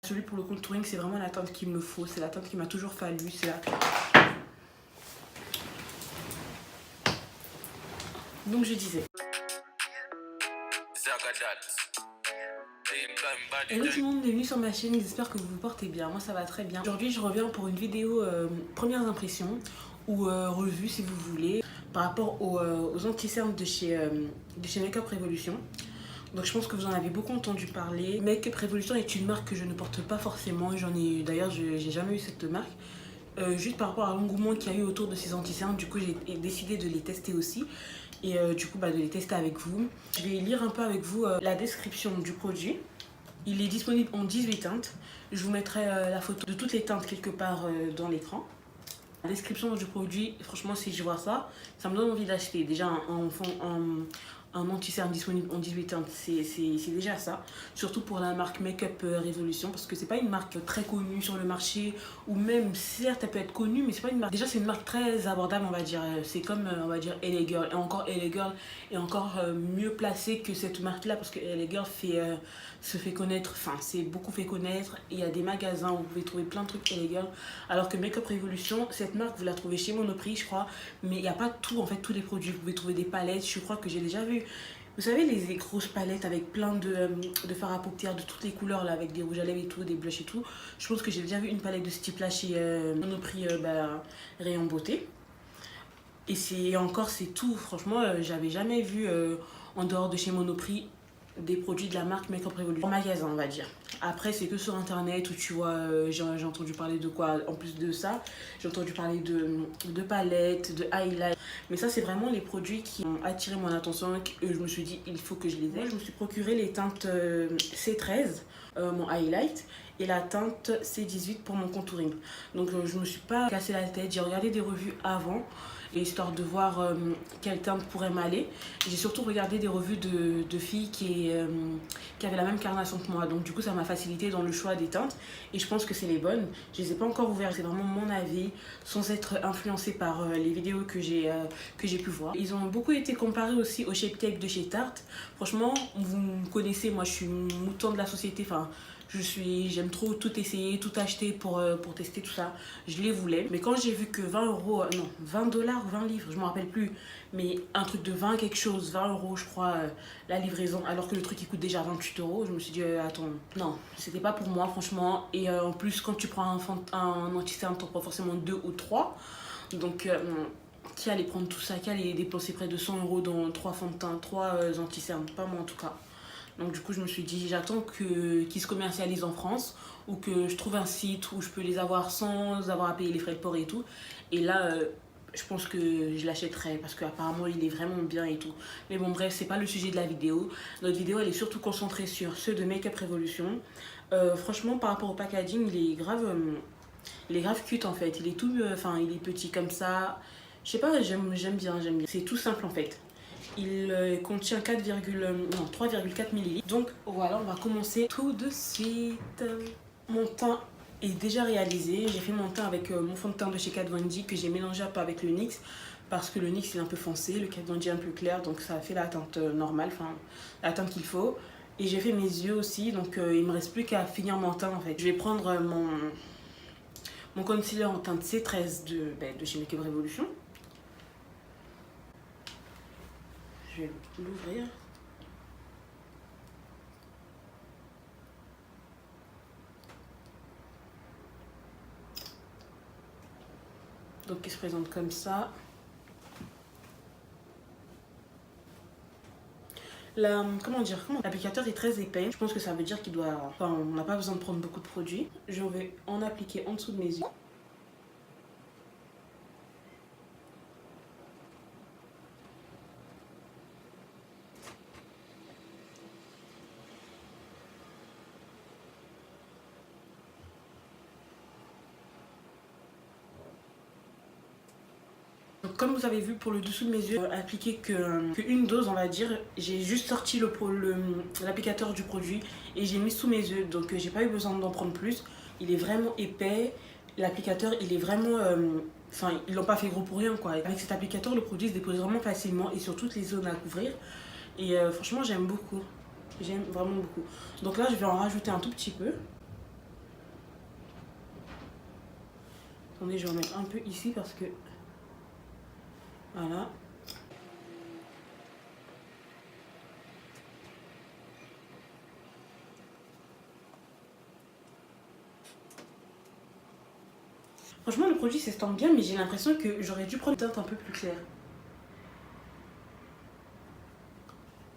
Celui pour le contouring, c'est vraiment la teinte qu'il me faut. C'est la teinte qui m'a toujours fallu. C'est la... Donc je disais. Hello tout le monde, bienvenue sur ma chaîne, j'espère que vous vous portez bien, moi ça va très bien. Aujourd'hui je reviens pour une vidéo premières impressions ou revue si vous voulez par rapport aux anti-cernes de chez Make Up Revolution. Donc je pense que vous en avez beaucoup entendu parler. Make Up Revolution est une marque que je ne porte pas forcément, d'ailleurs j'ai jamais eu cette marque. Juste par rapport à l'engouement qu'il y a eu autour de ces anti-cernes, du coup j'ai décidé de les tester aussi. Et du coup de les tester avec vous. Je vais lire un peu avec vous la description du produit. Il est disponible en 18 teintes. Je vous mettrai la photo de toutes les teintes quelque part dans l'écran. La description du produit, franchement si je vois ça, ça me donne envie d'acheter. Déjà un anti-cerne disponible en 18 teintes, c'est déjà ça. Surtout pour la marque Make Up Revolution, parce que c'est pas une marque très connue sur le marché, ou même certes elle peut être connue, mais c'est pas une marque. Déjà c'est une marque très abordable, on va dire. C'est comme on va dire LA Girl, et encore LA Girl est encore mieux placée que cette marque là, parce que LA Girl se fait connaître, enfin c'est beaucoup fait connaître, et il y a des magasins où vous pouvez trouver plein de trucs LA Girl, alors que Make Up Revolution, cette marque vous la trouvez chez Monoprix je crois, mais il n'y a pas tout en fait, tous les produits. Vous pouvez trouver des palettes, je crois que j'ai déjà vu. Vous savez, les grosses palettes avec plein de fards à paupières de toutes les couleurs, là, avec des rouges à lèvres et tout, des blushs et tout. Je pense que j'ai déjà vu une palette de ce type-là chez Monoprix Rayon Beauté. Et c'est tout. Franchement, j'avais jamais vu en dehors de chez Monoprix des produits de la marque Make Up Revolution en magasin, on va dire. Après, c'est que sur internet où tu vois, j'ai entendu parler de quoi en plus de ça. J'ai entendu parler de palettes, de highlights. Mais ça, c'est vraiment les produits qui ont attiré mon attention et je me suis dit, il faut que je les ai. Moi, je me suis procuré les teintes C13, mon highlight, et la teinte C18 pour mon contouring. Donc, je me suis pas cassé la tête. J'ai regardé des revues avant, histoire de voir quelle teinte pourrait m'aller. J'ai surtout regardé des revues de filles qui avaient la même carnation que moi. Donc, du coup, ça m'a facilité dans le choix des teintes. Et je pense que c'est les bonnes. Je les ai pas encore ouvertes. C'est vraiment mon avis, sans être influencée par les vidéos que j'ai pu voir. Ils ont beaucoup été comparés aussi au Shape Tape de chez Tarte. Franchement, vous me connaissez, moi je suis mouton de la société. Enfin, j'aime trop tout essayer, tout acheter pour tester tout ça. Je les voulais. Mais quand j'ai vu que 20 euros, non, 20 dollars ou 20 livres, je me rappelle plus. Mais un truc de 20 quelque chose, 20 euros je crois, la livraison, alors que le truc il coûte déjà 28 euros. Je me suis dit, attends, non, c'était pas pour moi franchement. Et en plus, quand tu prends un anti-cerne, t'en prends forcément 2 ou 3. Donc, qui allait prendre tout ça, qui allait dépenser près de 100 euros dans 3 fonds de teint, 3 anti-cernes, pas moi en tout cas. Donc du coup je me suis dit j'attends qu'ils se commercialisent en France ou que je trouve un site où je peux les avoir sans avoir à payer les frais de port et tout. Et là je pense que je l'achèterai parce qu'apparemment il est vraiment bien et tout. Mais bon bref, c'est pas le sujet de la vidéo. Notre vidéo elle est surtout concentrée sur ceux de Make Up Revolution. Franchement par rapport au packaging il est grave cute en fait. Il est tout, il est petit comme ça. Je sais pas, j'aime bien. C'est tout simple en fait. Il contient 3,4 ml. Donc voilà, on va commencer tout de suite. Mon teint est déjà réalisé. J'ai fait mon teint avec mon fond de teint de chez Kat Von D que j'ai mélangé un peu avec le NYX. Parce que le NYX il est un peu foncé, le Kat Von D est un peu clair. Donc ça a fait la teinte normale, enfin la teinte qu'il faut. Et j'ai fait mes yeux aussi, donc il me reste plus qu'à finir mon teint en fait. Je vais prendre mon concealer en teinte C13 de chez Make Up Revolution. Je vais l'ouvrir. Donc il se présente comme ça. L'applicateur est très épais. Je pense que ça veut dire on n'a pas besoin de prendre beaucoup de produits. Je vais en appliquer en dessous de mes yeux. Donc, comme vous avez vu pour le dessous de mes yeux, appliqué qu'une dose on va dire. J'ai juste sorti l'applicateur du produit et j'ai mis sous mes yeux. Donc j'ai pas eu besoin d'en prendre plus. Il est vraiment épais. L'applicateur il est vraiment... ils l'ont pas fait gros pour rien quoi. Avec cet applicateur le produit se dépose vraiment facilement et sur toutes les zones à couvrir. Et franchement j'aime beaucoup. J'aime vraiment beaucoup. Donc là je vais en rajouter un tout petit peu. Attendez, je vais en mettre un peu ici parce que... Voilà. Franchement, le produit s'estompe bien, mais j'ai l'impression que j'aurais dû prendre une teinte un peu plus claire.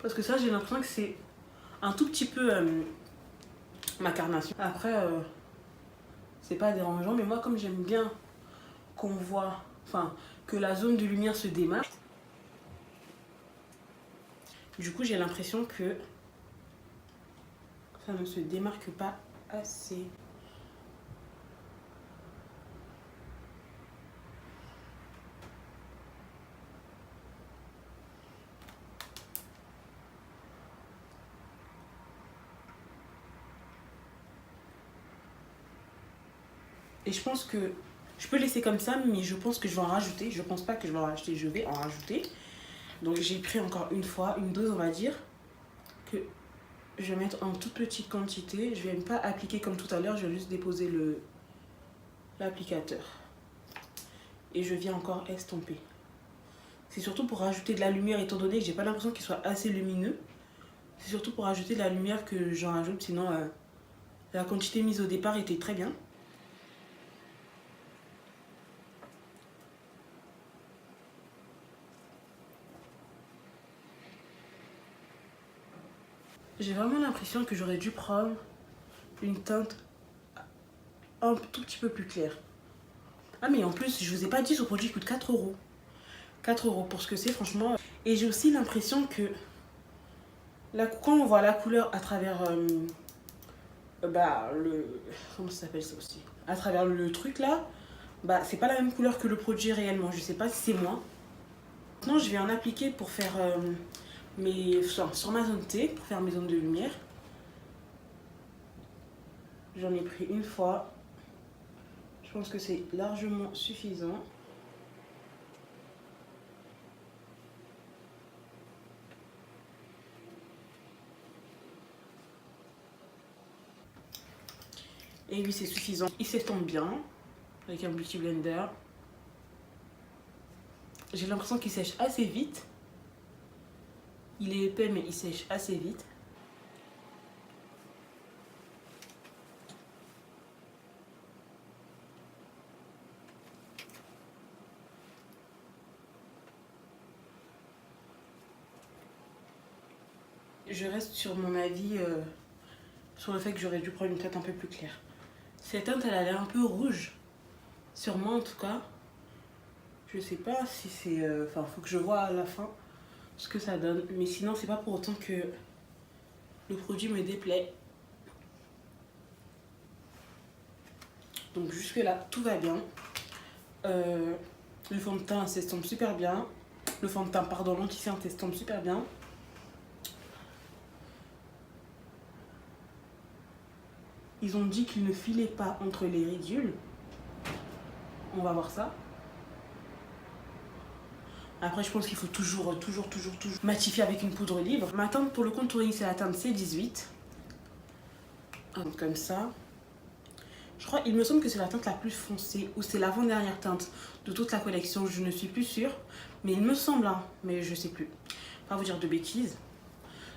Parce que ça, j'ai l'impression que c'est un tout petit peu ma carnation. Après, c'est pas dérangeant, mais moi, comme j'aime bien qu'on voit, enfin, que la zone de lumière se démarque, du coup, j'ai l'impression que ça ne se démarque pas assez. Et je pense que je peux laisser comme ça, mais je pense que je vais en rajouter. Je pense pas que je vais en rajouter, je vais en rajouter. Donc j'ai pris encore une fois, une dose on va dire, que je vais mettre en toute petite quantité. Je vais même pas appliquer comme tout à l'heure, je vais juste déposer l'applicateur. Et je viens encore estomper. C'est surtout pour rajouter de la lumière, étant donné que j'ai pas l'impression qu'il soit assez lumineux. C'est surtout pour rajouter de la lumière que j'en rajoute, sinon la quantité mise au départ était très bien. J'ai vraiment l'impression que j'aurais dû prendre une teinte un tout petit peu plus claire. Ah mais en plus, je vous ai pas dit, ce produit coûte 4 euros. 4 euros pour ce que c'est, franchement. Et j'ai aussi l'impression que quand on voit la couleur à travers comment ça s'appelle ça aussi, à travers le truc là, bah c'est pas la même couleur que le produit réellement. Je sais pas si c'est moi. Maintenant, je vais en appliquer pour faire sur ma zone T, pour faire mes zones de lumière. J'en ai pris une fois. Je pense que c'est largement suffisant. Et oui, c'est suffisant. Il s'estompe bien avec un Beauty Blender. J'ai l'impression qu'il sèche assez vite. Il est épais, mais il sèche assez vite. Je reste sur mon avis sur le fait que j'aurais dû prendre une teinte un peu plus claire. Cette teinte, elle a l'air un peu rouge. Sur moi, en tout cas. Je sais pas si c'est... Enfin, faut que je vois à la fin ce que ça donne. Mais sinon, c'est pas pour autant que le produit me déplaît. Donc jusque là, tout va bien. Le fond de teint s'estompe super bien. Le fond de teint, pardon, l'anti-cerne s'estompe super bien. Ils ont dit qu'ils ne filaient pas entre les ridules. On va voir ça. Après, je pense qu'il faut toujours matifier avec une poudre libre. Ma teinte pour le contouring, c'est la teinte C18. Donc, comme ça. Je crois, il me semble que c'est la teinte la plus foncée ou c'est l'avant-dernière teinte de toute la collection. Je ne suis plus sûre. Mais il me semble, hein, mais je sais plus. Pas vous dire de bêtises.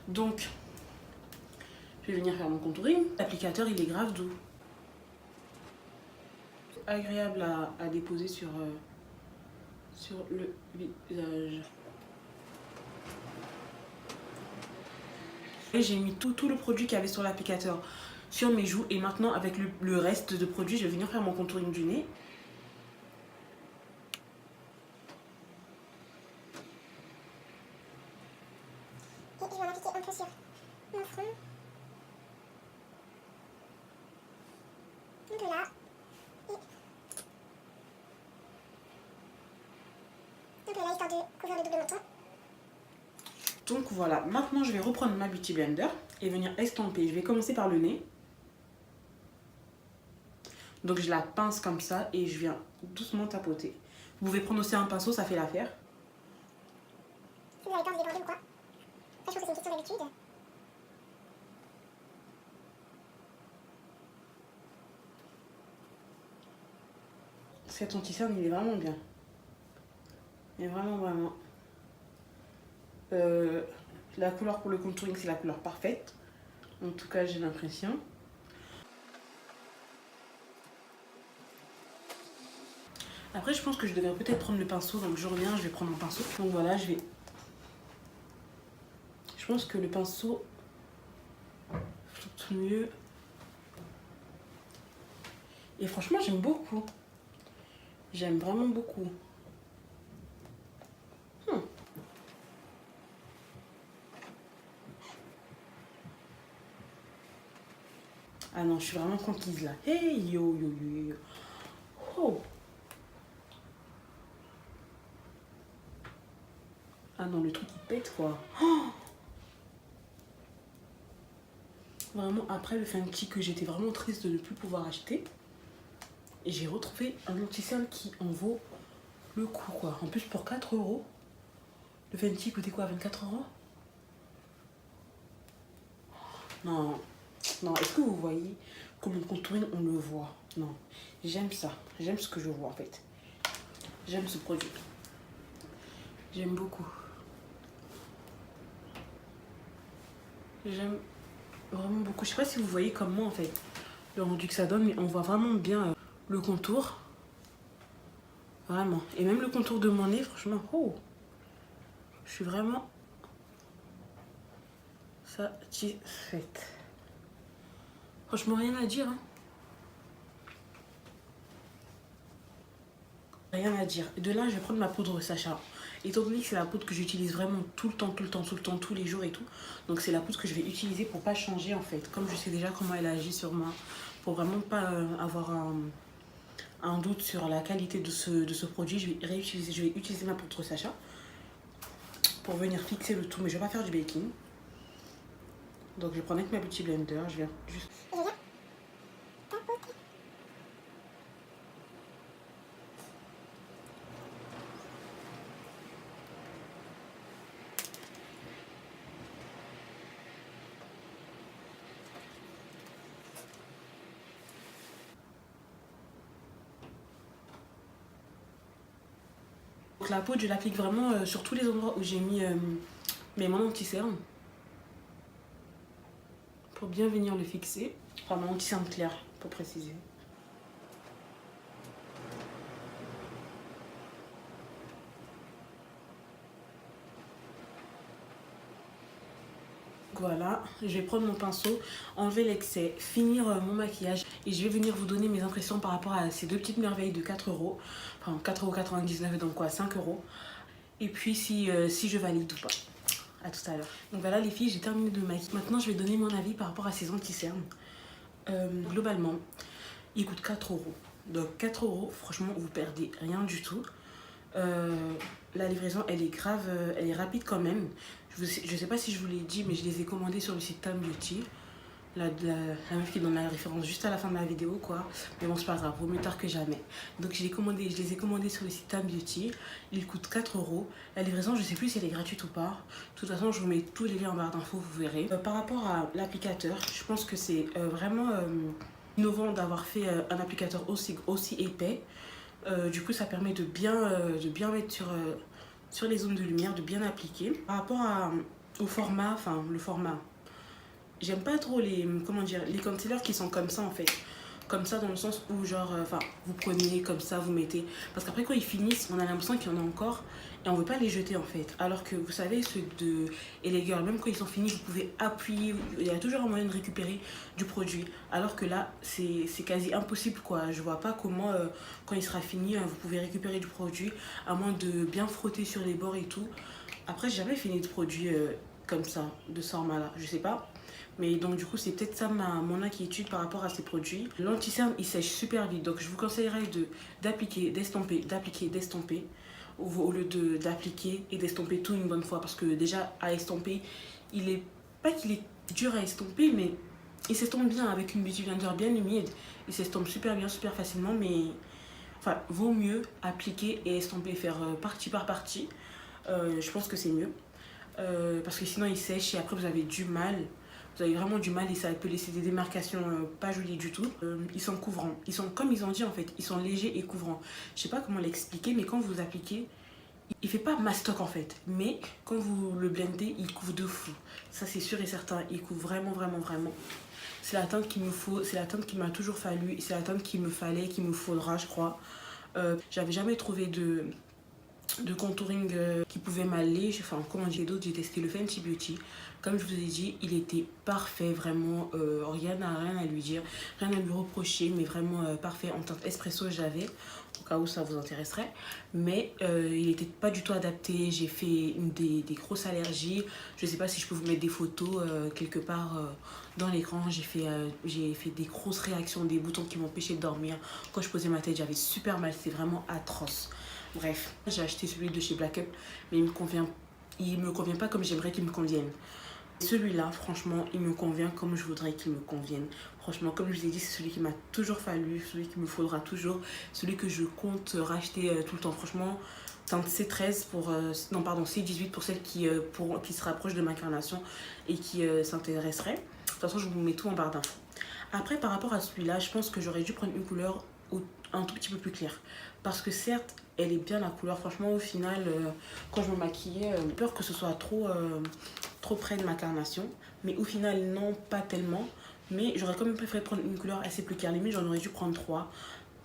Donc, je vais venir faire mon contouring. L'applicateur, il est grave doux. Agréable à déposer sur le visage. Et j'ai mis tout le produit qu'il y avait sur l'applicateur sur mes joues. Et maintenant, avec le reste de produits, je vais venir faire mon contouring du nez. Et je vais en appliquer un peu sur mon front. Un peu là. Et un peu là, histoire de couvrir le double menton. Donc voilà, maintenant je vais reprendre ma Beauty Blender et venir estomper. Je vais commencer par le nez. Donc je la pince comme ça et je viens doucement tapoter. Vous pouvez prendre aussi un pinceau, ça fait l'affaire. Si vous avez peur de déborder ou quoi. Après, je trouve que c'est une question d'habitude. Cet anti-cerne, il est vraiment bien. Il est vraiment. La couleur pour le contouring, c'est la couleur parfaite. En tout cas, j'ai l'impression. Après, je pense que je devrais peut-être prendre le pinceau. Donc, je reviens, je vais prendre mon pinceau. Donc, voilà, je pense que le pinceau tout mieux. Et franchement, j'aime beaucoup. J'aime vraiment beaucoup. Ah non, je suis vraiment conquise là. Hey yo yo yo yo. Oh. Ah non, le truc il pète quoi. Oh. Vraiment, après le Fenty que j'étais vraiment triste de ne plus pouvoir acheter. Et j'ai retrouvé un anti-cerne qui en vaut le coup quoi. En plus pour 4 €. Le Fenty coûtait quoi, 24 €? Non, non, est-ce que vous voyez comme mon contouring on le voit? Non, j'aime ça. J'aime ce que je vois en fait. J'aime ce produit. J'aime beaucoup. J'aime vraiment beaucoup. Je sais pas si vous voyez comme moi en fait le rendu que ça donne, mais on voit vraiment bien le contour. Vraiment. Et même le contour de mon nez, franchement, oh, je suis vraiment satisfaite. Franchement, rien à dire. Hein. Rien à dire. De là, je vais prendre ma poudre Sacha. Étant donné que c'est la poudre que j'utilise vraiment tout le temps, tous les jours et tout. Donc c'est la poudre que je vais utiliser pour pas changer en fait. Comme je sais déjà comment elle agit sur moi. Pour vraiment pas avoir un doute sur la qualité de ce produit. Je vais utiliser ma poudre Sacha. Pour venir fixer le tout. Mais je vais pas faire du baking. Donc je vais prendre avec ma Beauty Blender. Je vais juste... Donc la poudre, je l'applique vraiment sur tous les endroits où j'ai mis mon anti-cerne. Pour bien venir le fixer. Enfin, mon anti-cerne clair, pour préciser. Voilà, je vais prendre mon pinceau, enlever l'excès, finir mon maquillage et je vais venir vous donner mes impressions par rapport à ces deux petites merveilles de 4 €. Enfin, 4,99 €, donc quoi, 5 €. Et puis si je valide ou pas. À tout à l'heure. Donc voilà les filles, j'ai terminé de maquiller. Maintenant, je vais donner mon avis par rapport à ces anti-cernes. Globalement, ils coûtent 4 €. Donc 4 €, franchement, vous perdez rien du tout. La livraison, elle est grave, elle est rapide quand même. Je sais pas si je vous l'ai dit, mais je les ai commandés sur le site Tam Beauty. La meuf qui donne la référence juste à la fin de la vidéo, quoi. Mais bon, c'est pas grave, vaut mieux tard que jamais. Donc je les ai commandés sur le site Tam Beauty. Ils coûtent 4 €. La livraison, je sais plus si elle est gratuite ou pas. De toute façon, je vous mets tous les liens en barre d'infos, vous verrez. Par rapport à l'applicateur, je pense que c'est vraiment innovant d'avoir fait un applicateur aussi épais. Du coup, ça permet de bien mettre sur les zones de lumière, de bien appliquer. Par rapport au format, enfin le format, j'aime pas trop les concealers qui sont comme ça en fait. Comme ça dans le sens où genre, vous prenez comme ça, vous mettez. Parce qu'après quand ils finissent, on a l'impression qu'il y en a encore et on veut pas les jeter en fait. Alors que vous savez, ceux de LA Girl, même quand ils sont finis, vous pouvez appuyer. Il y a toujours un moyen de récupérer du produit. Alors que là, c'est quasi impossible quoi. Je vois pas comment, quand il sera fini, vous pouvez récupérer du produit. À moins de bien frotter sur les bords et tout. Après, j'ai jamais fini de produit comme ça, de ce format là. Je sais pas. Mais donc du coup c'est peut-être ça mon inquiétude par rapport à ces produits. L'anti-cerne il sèche super vite, donc je vous conseillerais d'appliquer, d'estomper au lieu d'appliquer et d'estomper tout une bonne fois. Parce que déjà à estomper, il est pas qu'il est dur à estomper, mais il s'estompe bien avec une Beauty Blender bien humide. Il s'estompe super bien, super facilement, mais enfin vaut mieux appliquer et estomper, faire partie par partie. Je pense que c'est mieux. Parce que sinon il sèche et après vous avez du mal. vous avez vraiment du mal et ça peut laisser des démarcations pas jolies du tout. Ils sont couvrants, ils sont comme ils ont dit en fait, ils sont légers et couvrants. Je sais pas comment l'expliquer, mais quand vous appliquez, il fait pas mastoc en fait, mais quand vous le blendez, il couvre de fou. Ça c'est sûr et certain, il couvre vraiment, vraiment, vraiment. C'est la teinte qu'il me faut, c'est la teinte qui m'a toujours fallu, c'est la teinte qu'il me fallait, qu'il me faudra, je crois. J'avais jamais trouvé de contouring qui pouvait m'aller. Enfin, comment dire d'autres, j'ai testé le Fenty Beauty. Comme je vous ai dit, il était parfait, vraiment. Rien à lui dire, rien à lui reprocher, mais vraiment parfait. En teinte espresso, j'avais, au cas où ça vous intéresserait. Mais il n'était pas du tout adapté. J'ai fait des grosses allergies. Je ne sais pas si je peux vous mettre des photos quelque part dans l'écran. J'ai fait des grosses réactions, des boutons qui m'empêchaient de dormir. Quand je posais ma tête, j'avais super mal. C'était vraiment atroce. Bref, j'ai acheté celui de chez Black Up, mais il me convient pas comme j'aimerais qu'il me convienne. Celui-là, franchement, il me convient comme je voudrais qu'il me convienne. Franchement, comme je vous ai dit, c'est celui qui m'a toujours fallu, celui qu'il me faudra toujours, celui que je compte racheter tout le temps. Franchement, teinte C13 non pardon, C18 pour celles qui se rapprochent de ma carnation et qui s'intéresseraient. De toute façon, je vous mets tout en barre d'infos. Après, par rapport à celui-là, je pense que j'aurais dû prendre une couleur un tout petit peu plus claire. Parce que certes, elle est bien la couleur. Franchement, au final, quand je me maquillais, j'ai peur que ce soit trop près de ma carnation. Mais au final, non, pas tellement. Mais j'aurais quand même préféré prendre une couleur assez plus claire. Limite, j'en aurais dû prendre 3.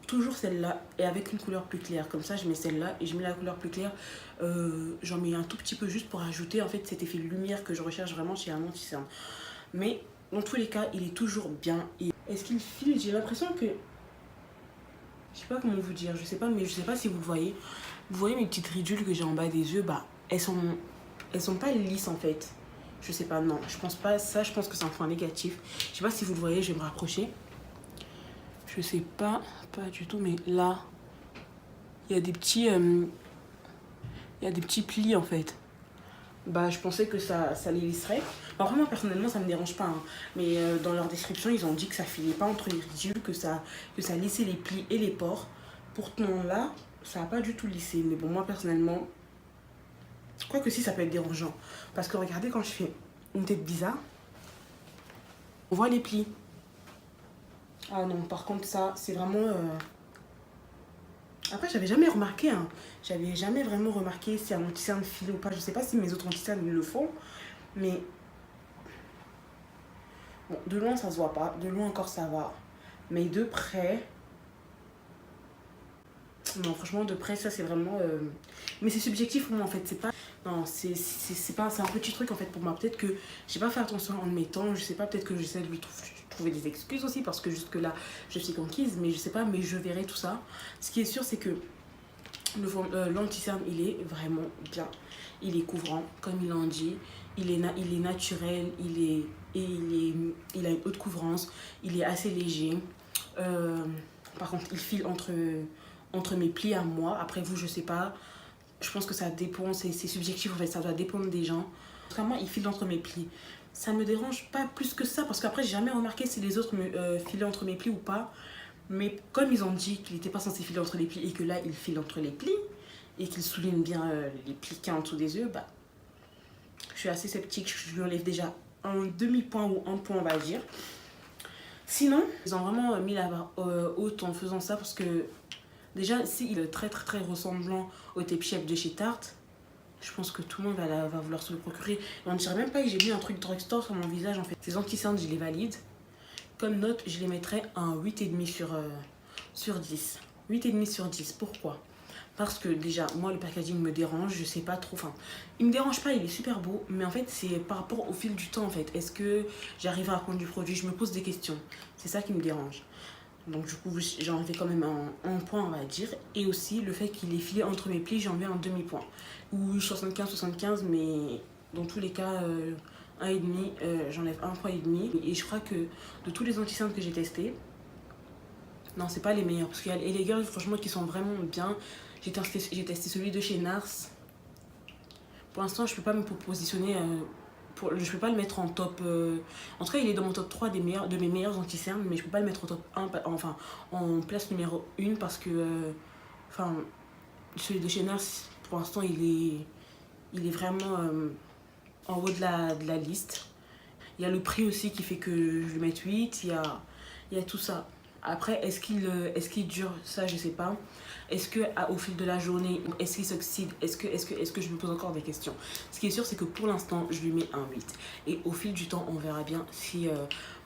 Toujours celle-là et avec une couleur plus claire. Comme ça, je mets celle-là et je mets la couleur plus claire. J'en mets un tout petit peu juste pour ajouter en fait cet effet de lumière que je recherche vraiment chez un anti-cerne. Mais dans tous les cas, il est toujours bien. Et est-ce qu'il file? J'ai l'impression que... Je sais pas comment vous dire, je sais pas, mais je sais pas si vous voyez. Vous voyez mes petites ridules que j'ai en bas des yeux, bah elles sont pas lisses en fait. Je sais pas, non, je pense pas ça, je pense que c'est un point négatif. Je sais pas si vous le voyez, je vais me rapprocher. Je sais pas du tout, mais là, il y a des petits plis en fait. Bah je pensais que ça les lisserait. Alors moi personnellement ça me dérange pas, hein. Mais dans leur description ils ont dit que ça filait pas entre les ridules, que ça lissait les plis et les pores. Pourtant là ça a pas du tout lissé. Mais bon, moi personnellement, je crois que si, ça peut être dérangeant. Parce que regardez, quand je fais une tête bizarre, on voit les plis. Ah non, par contre ça c'est vraiment... Après, j'avais jamais remarqué, hein. J'avais jamais vraiment remarqué si un anti-cerne file ou pas. Je sais pas si mes autres anti-cernes le font, mais bon, de loin ça se voit pas, de loin encore ça va, mais de près, non, franchement, de près, ça c'est vraiment... Mais c'est subjectif pour moi en fait, c'est pas... Non, c'est pas... C'est un petit truc en fait pour moi. Peut-être que j'ai pas fait attention en le mettant, je sais pas, peut-être que j'essaie de lui trouver des excuses aussi parce que jusque là je suis conquise, mais je sais pas, mais je verrai tout ça. Ce qui est sûr, c'est que l'anti-cerne, il est vraiment bien. Il est couvrant, comme il en dit. Il est naturel, il a une haute couvrance, il est assez léger. Par contre, il file entre mes plis à moi. Après vous, je sais pas. Je pense que ça dépend, c'est subjectif en fait, ça doit dépendre des gens. Vraiment, il file entre mes plis. Ça me dérange pas plus que ça parce qu'après, j'ai jamais remarqué si les autres me filaient entre mes plis ou pas. Mais comme ils ont dit qu'il n'était pas censé filer entre les plis et que là, il file entre les plis et qu'il souligne bien les plis qu'il y a en dessous des yeux, bah, je suis assez sceptique. Je lui enlève déjà un demi-point ou un point, on va dire. Sinon, ils ont vraiment mis la barre haute en faisant ça parce que déjà, s'il est très très très ressemblant au Tape Shape de chez Tarte, je pense que tout le monde va vouloir se le procurer. Et on ne dirait même pas que j'ai mis un truc drugstore sur mon visage en fait. Ces anti-cernes, je les valide. Comme note, je les mettrais un 8,5 sur 10. 8,5 sur 10. Pourquoi? Parce que déjà, moi, le packaging me dérange. Je sais pas trop. Enfin, il me dérange pas, il est super beau. Mais en fait, c'est par rapport au fil du temps, en fait. Est-ce que j'arrive à raconter du produit? Je me pose des questions. C'est ça qui me dérange. Donc, du coup, j'ai enlevé quand même un point, on va dire. Et aussi, le fait qu'il est filé entre mes plis, j'ai enlevé un demi-point. Ou 75-75, mais dans tous les cas... 1,5, j'enlève 1,5 et je crois que de tous les anti-cernes que j'ai testés, non, c'est pas les meilleurs parce qu'il y a les girls franchement qui sont vraiment bien. J'ai testé celui de chez Nars. Pour l'instant, je peux pas me positionner je peux pas le mettre en top en tout cas, il est dans mon top 3 de mes meilleurs anti-cernes, mais je peux pas le mettre en top 1, enfin en place numéro 1 parce que enfin celui de chez Nars, pour l'instant, il est vraiment en haut de la liste. Il y a le prix aussi qui fait que je lui mette 8. Il y a tout ça. Après, est-ce qu'il dure? Ça, je sais pas. Est-ce qu'au fil de la journée, est-ce qu'il s'oxyde? Est-ce que je me pose encore des questions? Ce qui est sûr, c'est que pour l'instant, je lui mets un 8. Et au fil du temps, on verra bien si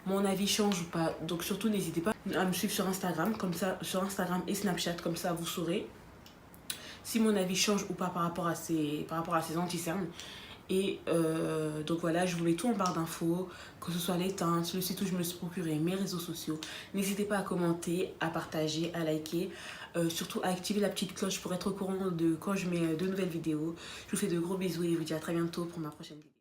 mon avis change ou pas. Donc surtout, n'hésitez pas à me suivre sur Instagram, comme ça, sur Instagram et Snapchat, comme ça, vous saurez si mon avis change ou pas par rapport à ces anti-cernes. Et donc voilà, je voulais tout en barre d'infos, que ce soit les teintes, le site où je me le suis procuré, mes réseaux sociaux. N'hésitez pas à commenter, à partager, à liker, surtout à activer la petite cloche pour être au courant de quand je mets de nouvelles vidéos. Je vous fais de gros bisous et je vous dis à très bientôt pour ma prochaine vidéo.